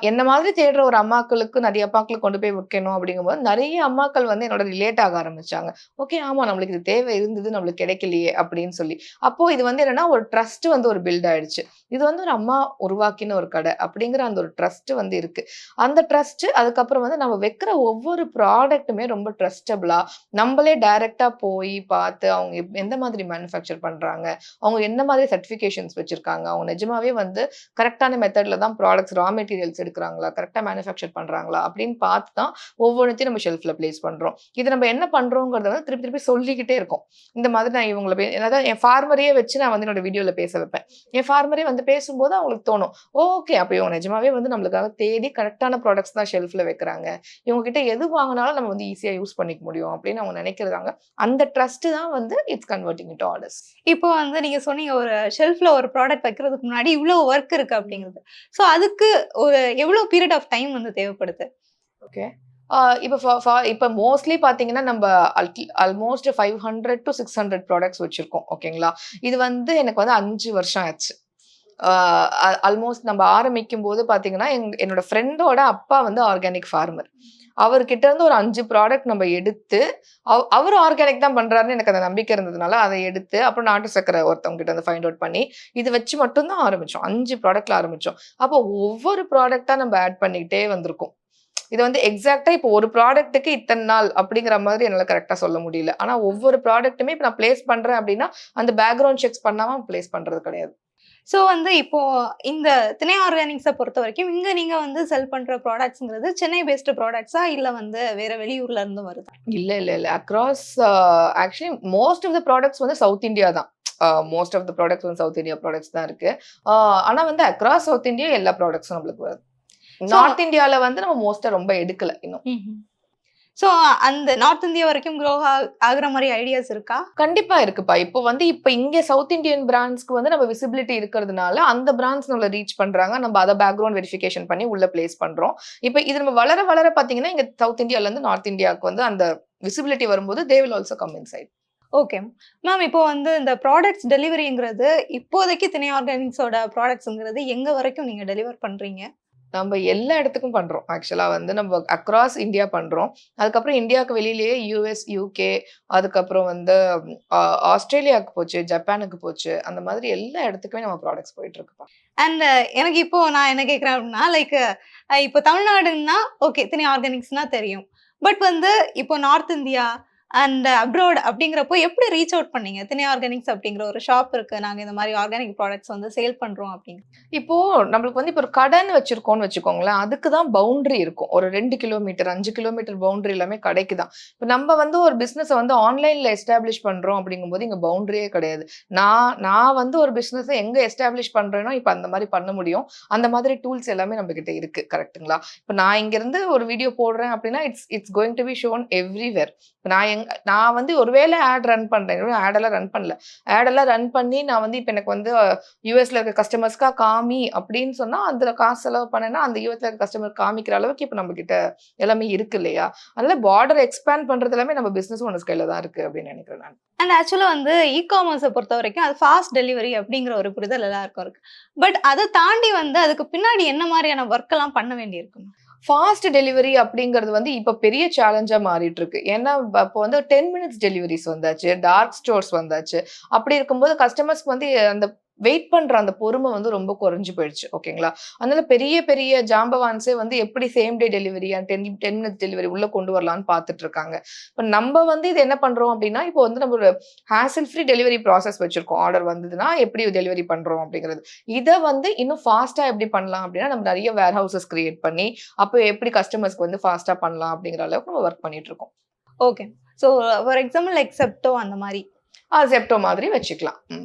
என்ன மாதிரி தேடுற ஒரு அம்மாக்களுக்கு நெறைய அப்பாக்களுக்கு கொண்டு போய் விக்கணும் அப்படிங்கும்போது, நெறைய அம்மாக்கள் வந்து என்னோட ரிலேட் ஆக ஆரம்பிச்சாங்க. ஓகே, ஆமா நம்மளுக்கு இது தேவை இருந்தது, நம்மளுக்கு கிடைக்கலையே அப்படின்னு சொல்லி. அப்போ இது வந்து என்னன்னா ஒரு ட்ரஸ்ட் வந்து ஒரு பில்ட் ஆயிடுச்சு. இது வந்து ஒரு அம்மா உருவாக்கின ஒரு கடை அப்படிங்கிற அந்த ஒரு ட்ரஸ்ட் வந்து இருக்கு. இருக்கு. அந்த ட்ரஸ்ட் அதுக்கப்புறம் வந்து நம்ம வைக்கிற ஒவ்வொரு ப்ராடக்ட்டுமே ரொம்ப ட்ரஸ்டபிளா நம்மளே டைரக்ட்டா போய் பார்த்து அவங்க எந்த மாதிரி மேனுஃபேக்சர் பண்றாங்க, அவங்க என்ன மாதிரி சர்டிஃபிகேஷன்ஸ் வச்சிருக்காங்க, அவங்க நிஜமாவே வந்து கரெக்ட்டான மெத்தட்ல தான் ப்ராடக்ட்ஸ் ரா மெட்டீரியல்ஸ் எடுக்குறாங்களா, கரெக்ட்டா மேனுஃபேக்சர் பண்றாங்களா அப்படின்னு பார்த்து தான் ஒவ்வொன்னுத்தையும் நம்ம ஷெல்ஃப்ல பிளேஸ் பண்றோம். இது நம்ம என்ன பண்றோங்கிறத வந்து திருப்பி திருப்பி சொல்லிக்கிட்டே இருக்கோம். இந்த மாதிரி நான் இவங்கள அதாவது என் ஃபார்மரையே வச்சு நான் வந்து என்னோட வீடியோல பேச வைப்பேன். என் ஃபார்மரே வந்து பேசும்போது அவங்களுக்கு தோணும். ஓகே, அப்ப இவங்க நிஜமாவே வந்து நம்மளுக்காக தேடி கரெக்ட்டான ப்ராடக்ட்ஸ் தான் ஷெல்ஃப்ல வைக்கிறாங்க. இவங்க கிட்ட எது வாங்குனாலும் நம்ம வந்து ஈஸியா யூஸ் பண்ணிக்க முடியும் அப்படின்னு அவங்க நினைக்கிறாங்க. அந்த ட்ரஸ்ட் தான் வந்து இட்ஸ் கன்வெர்ட்டிங் இன்டு ஆர்டர்ஸ். இப்போ வந்து நீங்க சொன்னீங்க ஒரு ஷெல்ஃப்ல ஒரு ப்ராடக்ட் வைக்கிறதுக்கு முன்னாடி இவ்ளோ வொர்க் இருக்கு அப்படிங்கிறது. சோ அதுக்கு ஒரு எவ்ளோ பீரியட் ஆஃப் டைம் வந்து தேவைப்படுது? ஓகே. இப்ப இப்ப மோஸ்ட்லி பார்த்தீங்கன்னா, நம்ப ஆல்மோஸ்ட் 500 டூ 600 ப்ராடக்ட்ஸ் வச்சிருக்கோம். ஓகேங்களா? இது வந்து எனக்கு வந்து 5 வருஷம் ஆச்சு. ஆ ஆல்மோஸ்ட் நம்ம ஆரம்பிக்கும்போது பார்த்தீங்கன்னா, என்னோட ஃப்ரெண்டோட அப்பா வந்து ஆர்கானிக் ஃபார்மர். அவர்கிட்ட இருந்து ஒரு 5 ப்ராடக்ட் நம்ம எடுத்து, அவரு ஆர்கானிக் தான் பண்றாருன்னு எனக்கு அந்த நம்பிக்கை இருந்ததுனால, அத எடுத்து, அப்புறம் நாட்டு சர்க்கரை ஒருத்தவங்க கிட்ட வந்து ஃபைண்ட் அவுட் பண்ணி, இது வச்சு மட்டும் தான் ஆரம்பிச்சோம். 5 ப்ராடக்ட்ல ஆரம்பிச்சோம். அப்போ ஒவ்வொரு ப்ராடக்ட்டா நம்ம ஆட் பண்ணிக்கிட்டே வந்திருக்கோம். இது வந்து எக்ஸாக்ட்டா இப்போ ஒரு ப்ராடக்ட்டுக்கு இத்தன நாள் அப்படிங்கிற மாதிரி என்னால கரெக்ட்டா சொல்ல முடியல. ஆனா ஒவ்வொரு ப்ராடக்ட்டுமே இப்ப நான் பிளேஸ் பண்றேன் அப்படின்னா, அந்த பேக்கிரவுண்ட் செக்ஸ் பண்ணாம பிளேஸ் பண்றது கிடையாது. சோ வந்து இப்போ இந்த திணை ஆர்கானிக்ஸ பொறுத்தவரைக்கும், இங்க நீங்க வந்து செல் பண்ற ப்ராடக்ட்ஸ்ங்கிறது சென்னை பேஸ்டு ப்ராடக்ட்ஸா? இல்ல வந்து வேற வெளியூர்ல இருந்து வருதா? இல்ல. Across actually most of the products வந்து சவுத் இந்தியா தான். மோஸ்ட் ஆஃப் த ப்ராடக்ட்ஸ் வந்து சவுத் இந்தியா ப்ராடக்ட்ஸ் தான் இருக்கு. அ ஆனா வந்து அக்ராஸ் சவுத் இந்தியா எல்லா ப்ராடக்ட்ஸும் நம்மளுக்கு வருது. சோ நார்த் இந்தியால வந்து நம்ம மோஸ்ட்டா ரொம்ப எடுக்கல இன்னும். ம்ஹ்ம். சோ அந்த நார்த் இந்தியா வரைக்கும் க்ரோ ஆகுற மாரி ஐடியாஸ் இருக்கா? கண்டிப்பா இருக்குப்பா. இப்ப இங்க சவுத் இண்டியன் பிராண்ட்ஸ்க்கு வந்து நம்ம விசிபிலிட்டி இருக்கிறதுனால, அந்த பிராண்ட்ஸ் நம்மள ரீச் பண்றாங்க. நம்ம அத பேக்கிரவுண்ட் வெரிஃபிகேஷன் பண்ணி உள்ள பிளேஸ் பண்றோம். இப்ப இது நம்ம வளர வளர பார்த்தீங்கன்னா, இங்க சவுத் இந்தியால இருந்து நார்த் இந்தியாவுக்கு வந்து அந்த விசிபிலிட்டி வரும்போது, they will also come inside. Okay. Ma'am இப்போ வந்து இந்த ப்ராடக்ட்ஸ் டெலிவரிங்கிறது இப்போதைக்கு திணை ஆர்கானிக்ஸோட ப்ராடக்ட்ஸ்ங்கிறது எங்க வரைக்கும் நீங்க டெலிவர் பண்றீங்க? நம்ம எல்லா இடத்துக்கும் பண்றோம். ஆக்சுவலா வந்து நம்ம அக்ராஸ் இந்தியா பண்றோம். அதுக்கப்புறம் இந்தியாவுக்கு வெளியிலேயே யுஎஸ், யுகே அதுக்கப்புறம் வந்து ஆ ஆஸ்திரேலியாவுக்கு போச்சு, ஜப்பானுக்கு போச்சு. அந்த மாதிரி எல்லா இடத்துக்குமே நம்ம ப்ராடக்ட்ஸ் போயிட்டு இருக்குப்பா. அண்ட் எனக்கு இப்போ நான் என்ன கேட்கிறேன் அப்படின்னா, லைக் இப்போ தமிழ்நாடுன்னா ஓகே திணை ஆர்கானிக்ஸ்னா தெரியும். பட் வந்து இப்போ நார்த் இந்தியா அண்ட் அப்ராட் அப்படிங்கிறப்போ எப்படி ரீச் அவுட் பண்ணீங்க? திணை ஆர்கானிக்ஸ் அப்படிங்கிற ஒரு ஷாப் இருக்கு. நாங்க இந்த மாரி ஆர்கானிக் ப்ராடக்ட்ஸ் வந்து சேல் பண்றோம் அப்படின்னு. இப்போ நம்மளுக்கு வந்து இப்போ ஒரு கடைன்னு வச்சிருக்கோம்னு வச்சுக்கோங்களேன். அதுக்கு தான் பவுண்டரி இருக்கும். ஒரு 2 கிலோமீட்டர், 5 கிலோமீட்டர் பவுண்டரி எல்லாமே கடைக்கு தான். இப்ப நம்ம வந்து ஒரு பிசினஸ வந்து ஆன்லைன்ல எஸ்டாப்ளிஷ் பண்றோம் அப்படிங்கும்போது இங்க பவுண்டரியே கிடையாது. நான் வந்து ஒரு பிசினஸ எங்க எஸ்டாப்ளிஷ் பண்றேனோ, இப்ப அந்த மாரி பண்ண முடியும். அந்த மாதிரி டூல்ஸ் எல்லாமே நம்ம கிட்ட இருக்கு. கரெக்ட்டுங்களா? இப்ப நான் இங்கிருந்து ஒரு வீடியோ போடுறேன் அப்படின்னா, it's it's going to be shown everywhere. நான் வந்து ஒரு வேளை ஆட் ரன் பண்றேன். ஆட் எல்லாம் ரன் பண்ணல. ஆட் எல்லாம் ரன் பண்ணி நான் வந்து இப்ப எனக்கு வந்து யுஎஸ்ல இருக்க கஸ்டமர்ஸ்க்கா காமி அப்படின்னு சொன்னா, அதுல காசு செலவு பண்ணேன்னா, அந்த யுஎஸ்ல இருக்க கஸ்டமர் காமிக்கிற அளவுக்கு இப்ப நம்ம கிட்ட எல்லாமே இருக்கு இல்லையா? அதனால பார்டர் எக்ஸ்பேண்ட் பண்றது எல்லாமே நம்ம பிசினஸ் ஓனர்ஸ் கையில தான் இருக்கு அப்படின்னு நினைக்கிறேன் நான். அண்ட் ஆக்சுவலா வந்து இ-காமர்ஸ பொறுத்தவரைக்கும் அது ஃபாஸ்ட் டெலிவரி அப்படிங்கிற ஒரு புரிதல் எல்லாருக்கும் இருக்கு. பட் அத தாண்டி வந்து அதுக்கு பின்னாடி என்ன மாரியான வொர்க் எல்லாம் பண்ண வேண்டியிருக்கும்? ஃபாஸ்ட் டெலிவரி அப்படிங்கிறது வந்து இப்ப பெரிய சேலஞ்சா மாறிட்டு இருக்கு. ஏன்னா, இப்போ வந்து 10 மினிட்ஸ் டெலிவரிஸ் வந்தாச்சு. டார்க் ஸ்டோர்ஸ் வந்தாச்சு. அப்படி இருக்கும்போது கஸ்டமர்ஸ்க்கு வந்து அந்த வெயிட் பண்ற அந்த பொறுமை வந்து ரொம்ப குறைஞ்சு போயிடுச்சு. ஓகேங்களா? அதனால பெரிய பெரிய ஜாம்பவான்ஸே வந்து எப்படி same day delivery 10 minutes delivery உள்ள கொண்டு வரலான்னு பார்த்துட்டு இருக்காங்க. இப்ப நம்ம வந்து இது என்ன பண்றோம் அப்படின்னா, இப்போ வந்து நம்ம ஒரு ஹேசில் ஃப்ரீ டெலிவரி ப்ராசஸ் வச்சிருக்கோம். ஆர்டர் வந்ததுன்னா எப்படி டெலிவரி பண்றோம் அப்படிங்கிறது. இத வந்து இன்னும் ஃபாஸ்ட்டா எப்படி பண்ணலாம் அப்படின்னா, நம்ம நெறைய வேர் ஹவுஸஸ் கிரியேட் பண்ணி, அப்ப எப்படி கஸ்டமர்ஸ்க்கு வந்து ஃபாஸ்ட்டா பண்ணலாம் அப்படிங்கிற அளவுக்கு நம்ம வொர்க் பண்ணிட்டு இருக்கோம். Okay. So for example like Zepto அந்த மாரி. Zepto மாதிரி வச்சுக்கலாம்.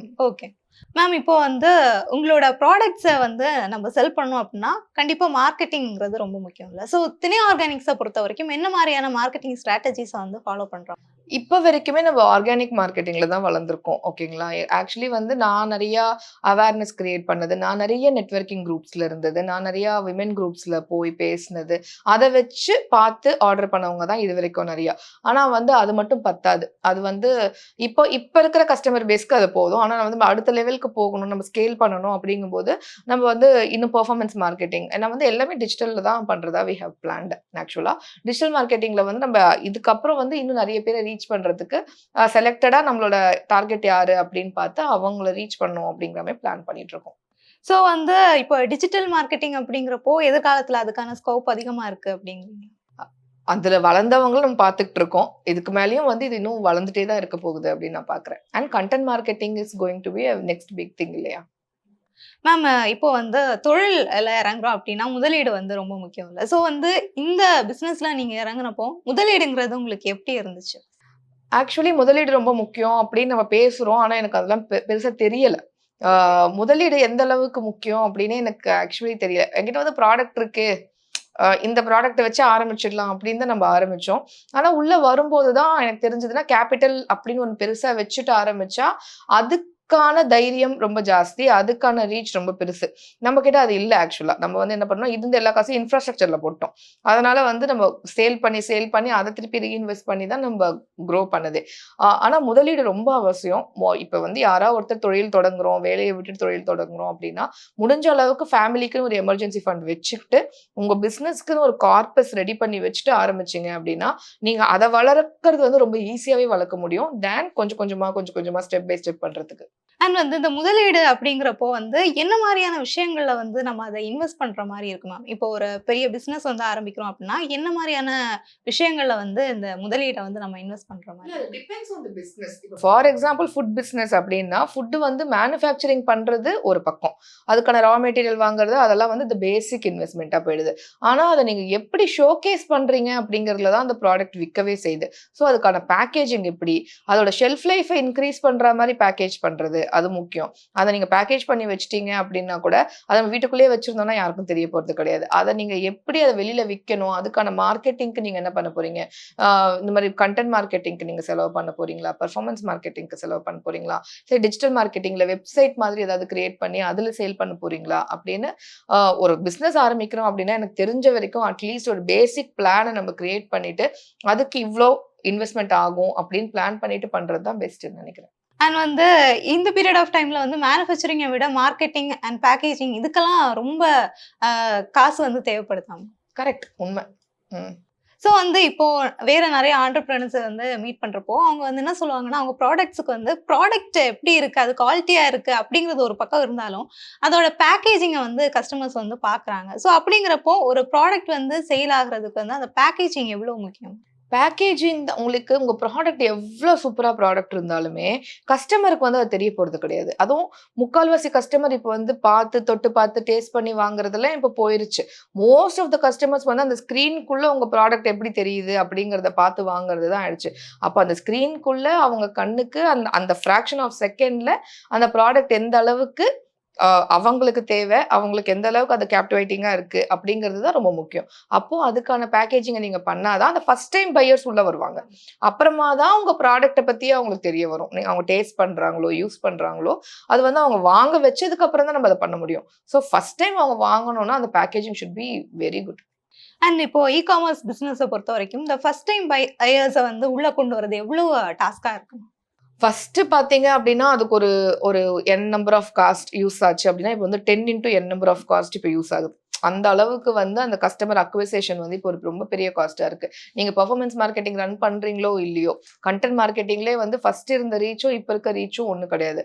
ஓகே. மேம் இப்போ வந்து உங்களோட ப்ராடக்ட்ஸ வந்து நம்ம செல் பண்ணோம் அப்டின்னா, கண்டிப்பா மார்க்கெட்டிங்ங்கிறது ரொம்ப முக்கியம் இல்ல? ஸோ திணை ஆர்கானிக்ஸ பொறுத்தவரைக்கும் என்ன மாரியான மார்க்கெட்டிங் ஸ்ட்ராட்டஜிஸ வந்து ஃபாலோ பண்றோம்? இப்ப வரைக்குமே நம்ம ஆர்கானிக் மார்க்கெட்டிங்ல தான் வளர்ந்துருக்கோம். ஓகேங்களா? ஆக்சுவலி வந்து நான் நெறையா அவேர்னஸ் கிரியேட் பண்ணது, நான் நெறைய நெட்வொர்க்கிங் குரூப்ஸ்ல இருந்தது, நான் நெறையா விமென் குரூப்ஸ்ல போய் பேசினது, அத வச்சு பார்த்து ஆர்டர் பண்ணவங்க தான் இதுவரைக்கும் நெறையா. ஆனா வந்து அது மட்டும் பத்தாது. அது வந்து இப்ப இருக்கிற கஸ்டமர் பேஸ்க்கு அது போதும். ஆனா வந்து நம்ம அடுத்த லெவலுக்கு போகணும், நம்ம ஸ்கேல் பண்ணணும் அப்படிங்கும்போது, நம்ம வந்து இன்னும் பெர்ஃபார்மன்ஸ் மார்க்கெட்டிங் ஏன்னா வந்து எல்லாமே டிஜிட்டல்ல தான் பண்றதா வி ஹேவ் பிளான்ட் ஆக்சுவலா. டிஜிட்டல் மார்க்கெட்டிங்ல வந்து நம்ம இதுக்கப்புறம் வந்து இன்னும் நெறைய பேர ரீச் பண்றதுக்கு செலக்டடா நம்மளோட டார்கெட் யாரு அப்படின்னு பார்த்து அவங்கள ரீச் பண்ணணும் அப்படிங்கிற மாரி பிளான் பண்ணிட்டு இருக்கோம். ஸோ வந்து இப்போ டிஜிட்டல் மார்க்கெட்டிங் அப்படிங்கிறப்போ எதிர்காலத்துல அதுக்கான ஸ்கோப் அதிகமா இருக்கு அப்படிங்கிறீங்க. அதுல வளர்ந்தவங்களும் நம்ம பார்த்துட்டு இருக்கோம். இதுக்கு மேலயும் வந்து இது இன்னும் வளர்ந்துட்டே தான் இருக்க போகுது அப்படின்னு நான் பார்க்குறேன். And content marketing is going to be a next big thing இல்லையா? மேம் இப்போ வந்து தொழில்ல இறங்குறோம் அப்படின்னா முதலீடு வந்து ரொம்ப முக்கியம் இல்ல. ஸோ வந்து இந்த பிசினஸ்ல நீங்க இறங்குனப்போ முதலீடுங்கிறது உங்களுக்கு எப்படி இருந்துச்சு? ஆக்சுவலி முதலீடு ரொம்ப முக்கியம் அப்படின்னு நம்ம பேசுறோம். ஆனா எனக்கு அதெல்லாம் பெருசா தெரியல. ஆ முதலீடு எந்த அளவுக்கு முக்கியம் அப்படின்னு எனக்கு ஆக்சுவலி தெரியல. என்கிட்ட வந்து ப்ராடக்ட் இருக்கு. இந்த ப்ராடக்ட்ட வச்சு ஆரம்பிச்சிடலாம் அப்படின்னு தான் நம்ம ஆரம்பிச்சோம். ஆனா உள்ள வரும்போது தான் எனக்கு தெரிஞ்சதுன்னா, கேப்பிட்டல் அப்படின்னு ஒண்ணு பெருசா வச்சுட்டு ஆரம்பிச்சா, அதுக்கான தைரியம் ரொம்ப ஜாஸ்தி. அதுக்கான ரீச் ரொம்ப பெருசு. நம்ம கிட்ட அது இல்ல ஆக்சுவலா. நம்ம வந்து என்ன பண்ணோம், இருந்த எல்லா காசையும் இன்ஃப்ராஸ்ட்ரக்சர்ல போட்டோம். அதனால வந்து நம்ம சேல் பண்ணி அத திருப்பி ரீஇன்வெஸ்ட் பண்ணி தான் நம்ம குரோ பண்ணதே. ஆனா முதலீடு ரொம்ப அவசியம். இப்ப வந்து யாராவது ஒருத்தர் தொழில் தொடங்குறோம், வேலைய விட்டுட்டு தொழில் தொடங்குறோம் அப்படின்னா, முடிஞ்ச அளவுக்கு ஃபேமிலிக்குன்னு ஒரு எமர்ஜென்சி ஃபண்ட் வச்சுக்கிட்டு, உங்க பிசினஸ்க்குன்னு ஒரு கார்பஸ் ரெடி பண்ணி வச்சுட்டு ஆரம்பிச்சீங்க அப்படின்னா, நீங்க அத வளர்க்கறது வந்து ரொம்ப ஈஸியாவே வளர்க்க முடியும். கொஞ்சம் கொஞ்சமா ஸ்டெப் பை ஸ்டெப் பண்றதுக்கு. அண்ட் வந்து இந்த முதலீடு அப்படிங்கிறப்போ வந்து என்ன மாரியான விஷயங்கள்ல வந்து நம்ம அத இன்வெஸ்ட் பண்ற மாரி இருக்கு மேம்? இப்போ ஒரு பெரிய பிசினஸ் வந்து ஆரம்பிக்கிறோம் அப்படின்னா, என்ன மாரியான விஷயங்கள்ல வந்து இந்த முதலீட வந்து நம்ம இன்வெஸ்ட் பண்ற மாரி? இல்ல டிபெண்ட்ஸ் ஆன் தி பிசினஸ். இப்போ ஃபார் எக்ஸாம்பிள் ஃபுட் பிசினஸ் அப்படின்னா, ஃபுட் வந்து மேனுஃபேக்சரிங் பண்றது ஒரு பக்கம். அதுக்கான ரா மெட்டீரியல் வாங்குறது அதெல்லாம் வந்து இந்த பேசிக் இன்வெஸ்ட்மென்ட்டா போயிடுது. ஆனா அத நீங்க எப்படி ஷோகேஸ் பண்றீங்க அப்படிங்கிறதுல தான் அந்த ப்ராடக்ட் விக்கவே செய்யுது. ஸோ அதுக்கான பேக்கேஜிங் எப்படி? அதோட ஷெல்ஃப் லைஃப இன்கிரீஸ் பண்ற மாரி பேக்கேஜ் பண்றது அது முக்கியம். அத நீங்க பேக்கேஜ் பண்ணி வச்சுட்டீங்க அப்படின்னா கூட, அத நம்ம வீட்டுக்குள்ளேயே வச்சிருந்தோம்னா யாருக்கும் தெரிய போறது கிடையாது. அத நீங்க எப்படி அத வெளியில விக்கணும்? அதுக்கான மார்க்கெட்டிங்க்கு நீங்க என்ன பண்ண போறீங்க? ஆ இந்த மாரி கன்டென்ட் மார்க்கெட்டிங்க்கு நீங்க செலவு பண்ண போறீங்களா? பெர்ஃபார்மன்ஸ் மார்க்கெட்டிங்க்கு செலவு பண்ண போறீங்களா? சரி டிஜிட்டல் மார்க்கெட்டிங்ல வெப்சைட் மாதிரி ஏதாவது கிரியேட் பண்ணி அதுல சேல் பண்ண போறீங்களா? அப்படின்னு ஒரு பிசினஸ் ஆரம்பிக்கிறோம் அப்படின்னா, எனக்கு தெரிஞ்ச வரைக்கும் அட்லீஸ்ட் ஒரு பேசிக் பிளான நம்ம கிரியேட் பண்ணிட்டு, அதுக்கு இவ்ளோ இன்வெஸ்ட்மென்ட் ஆகும் அப்படின்னு பிளான் பண்ணிட்டு பண்றது தான் பெஸ்ட்ன்னு நெனைக்கிறேன். அண்ட் வந்து இந்த பீரியட் ஆஃப் டைம்ல வந்து மேனுஃபேக்சரிங்க விட மார்க்கெட்டிங் அண்ட் பேக்கேஜிங் இதுக்கெல்லாம் ரொம்ப காசு வந்து தேவைப்படுதாம். கரெக்ட். உண்ம. ம். ஸோ வந்து இப்போ வேற நெறைய ஆண்டர்பிரினர்ஸ வந்து மீட் பண்றப்போ, அவங்க வந்து என்ன சொல்லுவாங்கன்னா, அவங்க ப்ராடக்ட்ஸ்க்கு வந்து ப்ராடக்ட் எப்படி இருக்கு? அது குவாலிட்டியா இருக்கு அப்படிங்கிறது ஒரு பக்கம் இருந்தாலும், அதோட பேக்கேஜிங்க வந்து கஸ்டமர்ஸ் வந்து பார்க்குறாங்க. ஸோ அப்படிங்கிறப்போ ஒரு ப்ராடக்ட் வந்து சேல் ஆகுறதுக்கு வந்து அந்த பேக்கேஜிங் எவ்வளோ முக்கியம்? பேக்கேஜிங் உங்களுக்கு உங்க ப்ராடக்ட் எவ்ளோ சூப்பரா ப்ராடக்ட் இருந்தாலுமே, கஸ்டமருக்கு வந்து அது தெரிய போறது கிடையாது. அதுவும் முக்கால்வாசி கஸ்டமர் இப்ப வந்து பார்த்து, தொட்டு பார்த்து, டேஸ்ட் பண்ணி வாங்குறதெல்லாம் இப்ப போயிருச்சு. மோஸ்ட் ஆஃப் த கஸ்டமர்ஸ் வந்து அந்த ஸ்க்ரீன்க்குள்ள உங்க ப்ராடக்ட் எப்படி தெரியுது அப்படிங்கிறத பார்த்து வாங்குறது தான் ஆயிடுச்சு. அப்ப அந்த ஸ்க்ரீன்க்குள்ள அவங்க கண்ணுக்கு அந்த அந்த ஃபிராக்ஷன் ஆஃப் செகண்ட்ல அந்த ப்ராடக்ட் எந்த அளவுக்கு அ அவங்களுக்கு தேவை, அவங்களுக்கு எந்த அளவுக்கு அது கேப்டிவேட்டிங்கா இருக்கு அப்படிங்கிறது தான் ரொம்ப முக்கியம். அப்போ அதுக்கான பேக்கேஜிங்க நீங்க பண்ணா தான் அந்த ஃபர்ஸ்ட் டைம் பையர்ஸ் உள்ள வருவாங்க. அப்புறமா தான் உங்க ப்ராடக்ட்ட பத்தியே அவங்களுக்கு தெரிய வரும். அவங்க டேஸ்ட் பண்றாங்களோ, யூஸ் பண்றாங்களோ, அது வந்து அவங்க வாங்க வச்சதுக்கு அப்புறம் தான் நம்ம அத பண்ண முடியும். ஸோ ஃபர்ஸ்ட் டைம் அவங்க வாங்கணும்னா அந்த packaging should be very good. And இப்போ இ-காமர்ஸ் பிசினஸ பொறுத்தவரைக்கும், இந்த ஃபர்ஸ்ட் டைம் பையர்ஸ வந்து உள்ள கொண்டு வரது எவ்வளோ டாஸ்க்கா இருக்கும்? ஃபர்ஸ்ட்டு பார்த்தீங்க அப்டின்னா, அதுக்கு ஒரு ஒரு n number of cost use ஆச்சு அப்டின்னா, இப்ப வந்து 10 into n number of cost இப்ப யூஸ் ஆகுது. அந்த அளவுக்கு வந்து அந்த கஸ்டமர் அக்விசிஷன் வந்து இப்போ ஒரு ரொம்ப பெரிய காஸ்ட்டா இருக்கு. நீங்க பெர்ஃபார்மன்ஸ் மார்க்கெட்டிங் ரன் பண்றீங்களோ இல்லையோ, கன்டென்ட் மார்க்கெட்டிங்லயே வந்து ஃபர்ஸ்ட் இருந்த ரீச்சும், இப்ப இருக்க ரீச்சும் ஒண்ணு கிடையாது.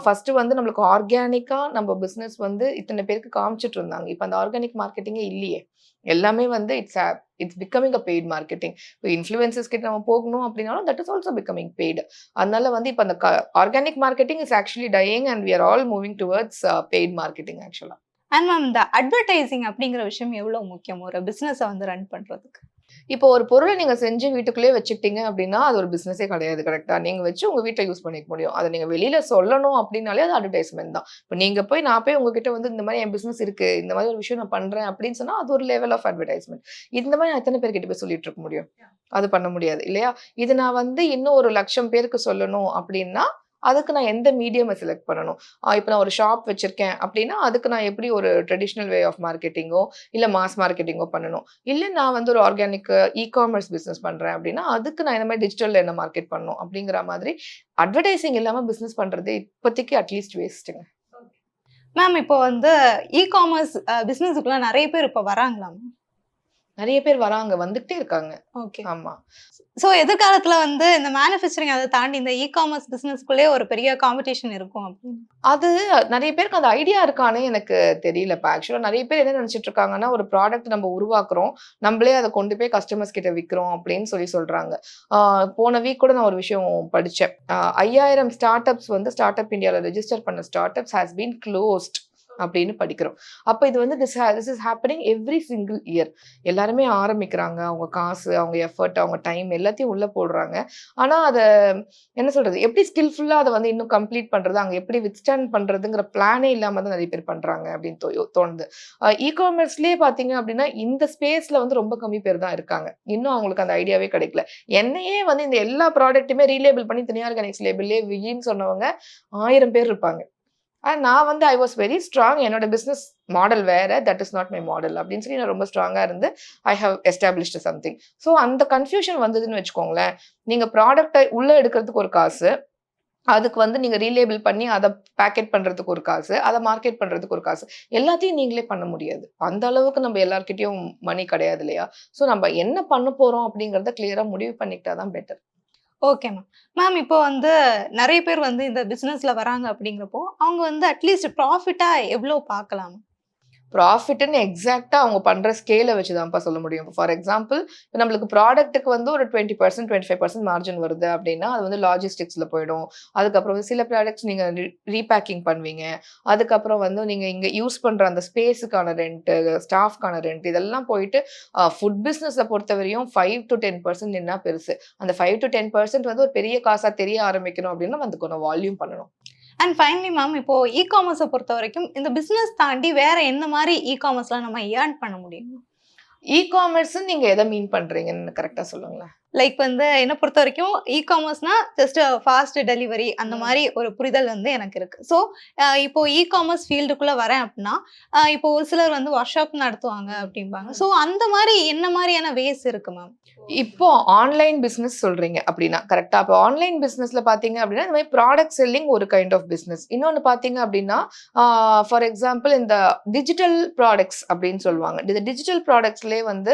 ஃபர்ஸ்ட்டு வந்து நம்மளுக்கு ஆர்கானிக்கா நம்ம பிசினஸ் வந்து இத்தன பேருக்கு காமிச்சுட்டு இருந்தாங்க. இப்ப அந்த ஆர்கானிக் மார்க்கெட்டிங்கே இல்லையே. எல்லாமே வந்து it's becoming a paid marketing. இப்போ இன்ஃப்ளூயன்சர்ஸ் கிட்ட நம்ம போகணும் அப்டின்னாலும் that is also becoming paid. அதனால வந்து இப்ப அந்த organic marketing is actually dying and we are all moving towards paid marketing ஆக்சுவலா. அண்ட் மேம் இந்த அட்வர்டைசிங் அப்படிங்கிற விஷயம் எவ்வளோ முக்கியம்? ஒரு பிசினஸ வந்து ரன் பண்றதுக்கு? இப்போ ஒரு பொருள நீங்க செஞ்சு வீட்டுக்குள்ளேயே வச்சுக்கிட்டீங்க அப்டின்னா, அது ஒரு பிசினஸே கிடையாது. கரெக்ட்டா? நீங்க வச்சு உங்க வீட்ல யூஸ் பண்ணிக்க முடியும். அத நீங்க வெளியில சொல்லணும் அப்டின்னாலே அது அட்வர்டைஸ்மென்ட் தான். இப்ப நீங்க போய் நான் போய் உங்ககிட்ட வந்து இந்த மாரி என் பிசினஸ் இருக்கு. இந்த மாரி ஒரு விஷயம் நான் பண்றேன் அப்டின்னு சொன்னா, அது ஒரு லெவல் ஆஃப் அட்வர்டைஸ்மென்ட். இந்த மாரி நான் எத்தன பேர்கிட்ட போய் சொல்லிட்டு இருக்க முடியும்? அது பண்ண முடியாது இல்லையா? இது நான் வந்து இன்னும் ஒரு 1,00,000 பேருக்கு சொல்லணும் அப்டின்னா, அதுக்கு நான் எந்த மீடியம செலக்ட் பண்ணணும்? இப்ப நான் ஒரு ஷாப் வச்சிருக்கேன் அப்டின்னா, அதுக்கு நான் எப்படி ஒரு ட்ரெடிஷனல் வே ஆஃப் மார்க்கெட்டிங்கோ, இல்ல மாஸ் மார்க்கெட்டிங்கோ பண்ணணும். இல்ல நான் வந்து ஒரு ஆர்கானிக் இ-காமர்ஸ் பிசினஸ் பண்றேன் அப்டின்னா, அதுக்கு நான் இந்த மாரி டிஜிட்டல்ல என்ன மார்க்கெட் பண்ணணும் அப்டிங்கிற மாதிரி அட்வர்டைசிங் இல்லாம பிசினஸ் பண்றது இப்போதைக்கு அட்லீஸ்ட் வேஸ்ட்டுங்க. மேம் இப்போ வந்து இ-காமர்ஸ் பிசினஸ்க்குலாம் நெறைய பேர் இப்ப வராங்களா மேம்? நிறைய பேர் வராங்க, வந்துகிட்டே இருக்காங்க. ஓகே. ஆமா. சோ எதிர்காலத்துல வந்து இந்த மேனுஃபேக்சரிங் அத தாண்டி இந்த இ-காமர்ஸ் பிசினஸ்க்குள்ளே ஒரு பெரிய காம்படிஷன் இருக்கும் அப்படின்னு. அது நெறைய பேருக்கு அந்த ஐடியா இருக்கான்னே எனக்கு தெரியலப்பா. ஆக்சுவலா நெறைய பேர் என்ன நெனச்சுட்டு இருக்காங்கன்னா, ஒரு ப்ராடக்ட் நம்ம உருவாக்குறோம். நம்பளே அத கொண்டு போய் கஸ்டமர்ஸ் கிட்ட விக்கிறோம் அப்படின்னு சொல்றாங்க. போன வீக் கூட நான் ஒரு விஷயம் படிச்சேன். 5000 ஸ்டார்ட் அப்ஸ் வந்து ஸ்டார்ட் அப் இந்தியால ரெஜிஸ்டர் பண்ண start ups has been closed அப்படின்னு படிக்கிறோம். அப்ப இது வந்து this is happening every single year. எல்லாருமே ஆரம்பிக்கிறாங்க. அவங்க காசு, அவங்க எஃபர்ட், அவங்க டைம் எல்லாத்தையும் உள்ள போடுறாங்க. ஆனா அத என்ன சொல்றது? எப்படி ஸ்கில்ஃபுல்லா அத வந்து இன்னும் கம்ப்ளீட் பண்றது? அங்க எப்படி வித்ஸ்டாண்ட் பண்றதுங்கிற பிளானே இல்லாம தான் நெறைய பேர் பண்றாங்க அப்படின்னு தோணுது. இ-காமர்ஸ்லயே பார்த்தீங்க அப்படின்னா, இந்த ஸ்பேஸ்ல வந்து ரொம்ப கம்மி பேர் தான் இருக்காங்க. இன்னும் அவங்களுக்கு அந்த ஐடியாவே கிடைக்கல. என்னையே வந்து இந்த எல்லா ப்ராடக்ட்டுமே ரீலேபிள் பண்ணி தனியார் ஆர்கானிக்ஸ் லேபிள்லயே விகின்னு சொன்னவங்க 1000 பேர் இருப்பாங்க. நான் வந்து ஐ வாஸ் வெரி ஸ்ட்ராங். என்னோட பிசினஸ் மாடல் வேற. That is not my model அப்படின்னு சொல்லி நான் ரொம்ப ஸ்ட்ராங்கா இருந்து I have established something. So அந்த கன்ஃப்யூஷன் வந்ததுன்னு வச்சுக்கோங்களேன். நீங்க ப்ராடக்ட்ட உள்ள எடுக்கிறதுக்கு ஒரு காசு, அதுக்கு வந்து நீங்க ரீலேபிள் பண்ணி அத பேக்கெட் பண்றதுக்கு ஒரு காசு, அத மார்க்கெட் பண்றதுக்கு ஒரு காசு. எல்லாத்தையும் நீங்களே பண்ண முடியாது. அந்த அளவுக்கு நம்ம எல்லார்கிட்டயும் மணி கிடையாது இல்லையா? ஸோ நம்ம என்ன பண்ண போறோம் அப்படிங்கிறத கிளியரா முடிவு பண்ணிக்கிட்டா தான் பெட்டர். Okay ma'am. மேம் இப்போ வந்து நெறைய பேர் வந்து இந்த பிசினஸ்ல வராங்க அப்படிங்கிறப்போ, அவங்க வந்து அட்லீஸ்ட் ப்ராஃபிட்டா எவ்ளோ பார்க்கலாம்? ப்ராஃபிட்ன்னு எக்ஸாக்ட்டா அவங்க பண்ற ஸ்கேல வச்சு தான்ப்பா சொல்ல முடியும். ஃபார் எக்ஸாம்பிள், இப்ப நம்மளுக்கு ப்ராடக்ட்டுக்கு வந்து ஒரு 20% 25% மார்ஜின் வருது அப்டின்னா, அது வந்து லாஜிஸ்டிக்ஸ்ல போயிடும். அதுக்கப்புறம் வந்து சில ப்ராடக்ட்ஸ் நீங்க ரீபேக்கிங் பண்ணுவீங்க. அதுக்கப்புறம் வந்து நீங்க இங்க யூஸ் பண்ற அந்த ஸ்பேஸுக்கான ரென்ட்டு, ஸ்டாஃப்க்கான ரென்ட் இதெல்லாம் போயிட்டு ஃபுட் பிசினஸ பொறுத்தவரையும் 5-10% நின்னா பெருசு. அந்த 5-10% வந்து ஒரு பெரிய காசா தெரிய ஆரம்பிக்கணும் அப்டின்னா, அதுக்கான வால்யூம் பண்ணணும். அண்ட் ஃபைனலி மேம் இப்போ இ-காமர்ஸ பொறுத்தவரைக்கும் இந்த பிசினஸ் தாண்டி வேற எந்த மாரி இ-காமர்ஸ்ல நம்ம ஏர்ன் பண்ண முடியும்? இ-காமர்ஸ்ன்னு நீங்க எத மீன் பண்றீங்கன்னு கரெக்ட்டா சொல்லுங்களேன். லைக் வந்து என்ன பொறுத்தவரைக்கும் இ-காமர்ஸ்னா ஜஸ்ட் ஃபாஸ்ட் டெலிவரி அந்த ம். மாரி ஒரு புரிதல் வந்து எனக்கு இருக்கு. ஸோ இப்போ இ-காமர்ஸ் ஃபீல்டுக்குள்ள வரேன் அப்டின்னா, இப்போ ஒரு சிலர் வந்து ஒர்க் ஷாப் நடத்துவாங்க அப்டிம்பாங்க. ஸோ அந்த மாரி என்ன மாரியான வேஸ் இருக்கு மேம்? இப்போ ஆன்லைன் பிசினஸ் சொல்றீங்க அப்படின்னா, கரெக்ட்டா? அப்போ ஆன்லைன் பிசினஸ்ல பார்த்தீங்க அப்படின்னா, இந்த மாரி ப்ராடக்ட் செல்லிங் ஒரு கைண்ட் ஆஃப் பிசினஸ். இன்னொன்னு பார்த்தீங்க அப்படின்னா, ஃபார் எக்ஸாம்பிள் இந்த டிஜிட்டல் ப்ராடக்ட்ஸ் அப்படின்னு சொல்லுவாங்க. இந்த டிஜிட்டல் ப்ராடக்ட்ஸ்லயே வந்து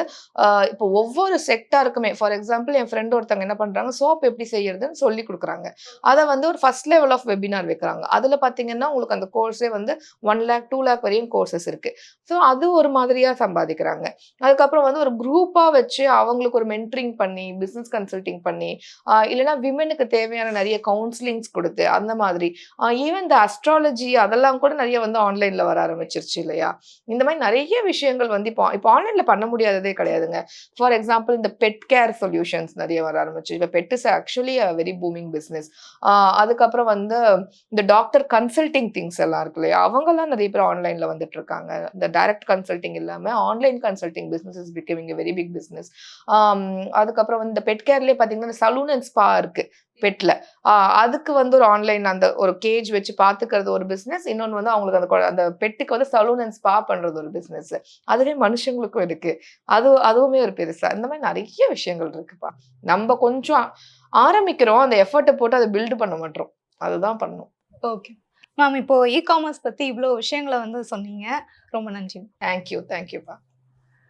இப்போ ஒவ்வொரு செக்டாருக்குமே ஃபார் எக்ஸாம்பிள் என் ஃப்ரெண்ட் ஒருத்தவங்க என்ன பண்றாங்க, சோப் எப்படி செய்யறதுன்னு சொல்லிக் குடுக்குறாங்க. அத வந்து ஒரு ஃபர்ஸ்ட் லெவல் ஆஃப் வெபினார் வைக்கிறாங்க. அதுல பார்த்தீங்கன்னா, உங்களுக்கு அந்த கோர்ஸே வந்து 1,00,000 2,00,000 வரையும் கோர்சஸ் இருக்கு. ஸோ அது ஒரு மாதிரியா சம்பாதிக்கிறாங்க. அதுக்கப்புறம் வந்து ஒரு குரூப்பா வச்சு அவங்களுக்கு ஒரு மென்டரிங் பண்ணி, பிசினஸ் கன்சல்டிங் பண்ணி, இல்லன்னா விமென்னுக்கு தேவையான நெறைய கவுன்சிலிங்ஸ் குடுத்து, அந்த மாதிரி. ஈவன் இந்த அஸ்ட்ராலஜி அதெல்லாம் கூட நெறைய வந்து ஆன்லைன்ல வர ஆரம்பிச்சுருச்சு இல்லையா? இந்த மாரி நெறைய விஷயங்கள் வந்து இப்போ இப்போ ஆன்லைன்ல பண்ண முடியாததே கிடையாதுங்க. ஃபார் எக்ஸாம்பிள் இந்த பெட் கேர் சொல்யூஷன்ஸ் நெறைய வர ஆரம்பிச்சு. இப்ப pet is actually a very booming business. அதுக்கப்புறம் வந்து இந்த டாக்டர் கன்சல்டிங் திங்ஸ் எல்லாம் இருக்கு இல்லையா? அவங்கலாம் நெறைய பேர் ஆன்லைன்ல வந்துட்டு இருக்காங்க. இந்த டைரக்ட் கன்சல்டிங் இல்லாம online consulting business is becoming a very big business. அதுக்கப்புறம் வந்து இந்த பெட் கேர்லயே பார்த்தீங்கன்னா, சலூன் அண்ட் ஸ்பா இருக்கு பெட்ல. அதுக்கு வந்து ஒரு ஆன்லைன் அந்த ஒரு கேஜ் வச்சு பார்த்துக்கிறது ஒரு பிசினஸ். இன்னொன்னு வந்து அவங்களுக்கு அந்த பெட்டுக்கு வந்து சலூன் அண்ட் ஸ்பா பண்றது ஒரு பிசினஸ். அதுவே மனுஷங்களுக்கும் இருக்கு. அதுவுமே ஒரு பெருசா. இந்த மாரி நெறைய விஷயங்கள் இருக்குப்பா. நம்ப கொஞ்சம் ஆரம்பிக்கிறோம். அந்த எஃபோர்ட்ட போட்டு அத பில்ட் பண்ண மாட்றோம். அதுதான் பண்ணணும். ஓகே. மேம் இப்போ இ-காமர்ஸ் பத்தி இவ்ளோ விஷயங்கள வந்து சொன்னீங்க. ரொம்ப நன்றி. Thank you. தேங்க் யூப்பா.